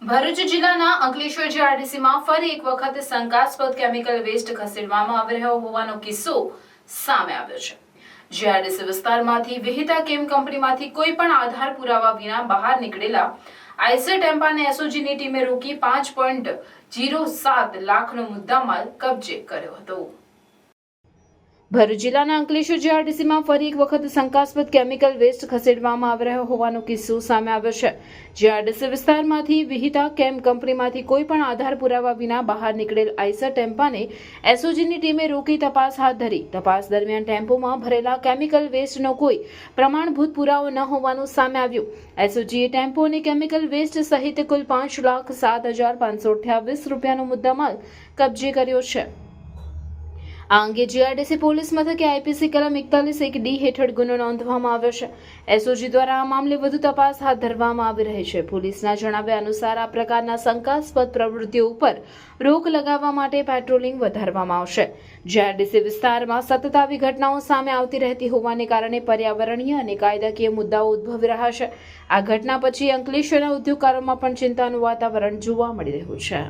ભરૂચ જિલ્લાના અંકલેશ્વર જીઆરડીસીમાં ફરી એક વખત શંકાસ્પદ કેમિકલ વેસ્ટ ખસેડવામાં આવી રહ્યો હોવાનો કિસ્સો સામે આવ્યો છે। જીઆરડીસી વિસ્તારમાંથી વિહિતા કેમ કંપનીમાંથી કોઈ પણ આધાર પુરાવા વિના બહાર નીકળેલા આઈસર ટેમ્પાને એસઓજીની ટીમે રોકી 5.07 લાખનો મુદ્દામાલ કબજે કર્યો હતો। ભરૂચ જિલ્લાના અંકલેશ્વર જીઆરડીસીમાં ફરી એક વખત શંકાસ્પદ કેમિકલ વેસ્ટ ખસેડવામાં આવી રહ્યો હોવાનો કિસ્સો સામે આવ્યો છે। જીઆરડીસી વિસ્તારમાંથી વિહિતા કેમ કંપનીમાંથી કોઈ પણ આધાર પુરાવા વિના બહાર નીકળેલ આઈસર ટેમ્પાને એસઓજીની ટીમે રોકી તપાસ હાથ ધરી। તપાસ દરમિયાન ટેમ્પોમાં ભરેલા કેમિકલ વેસ્ટનો કોઈ પ્રમાણભૂત પુરાવો ન હોવાનું સામે આવ્યું। એસઓજીએ ટેમ્પો અને કેમિકલ વેસ્ટ સહિત કુલ 5,07,528 રૂપિયાનો મુદ્દામાલ કબજે કર્યો છે। આ અંગે જીઆરડીસી પોલીસ મથકે આઈપીસી કલમ 41(1)D હેઠળ ગુનો નોંધવામાં આવ્યો છે। એસઓજી દ્વારા આ મામલે વધુ તપાસ હાથ ધરવામાં આવી રહી છે। પોલીસના જણાવ્યા અનુસાર આ પ્રકારના શંકાસ્પદ પ્રવૃત્તિઓ ઉપર રોક લગાવવા માટે પેટ્રોલિંગ વધારવામાં આવશે। જીઆરડીસી વિસ્તારમાં સતત આવી ઘટનાઓ સામે આવતી રહેતી હોવાને કારણે પર્યાવરણીય અને કાયદાકીય મુદ્દાઓ ઉદ્ભવી રહ્યા છે। આ ઘટના પછી અંકલેશ્વરના ઉદ્યોગકારોમાં પણ ચિંતાનું વાતાવરણ જોવા મળી રહ્યું છે।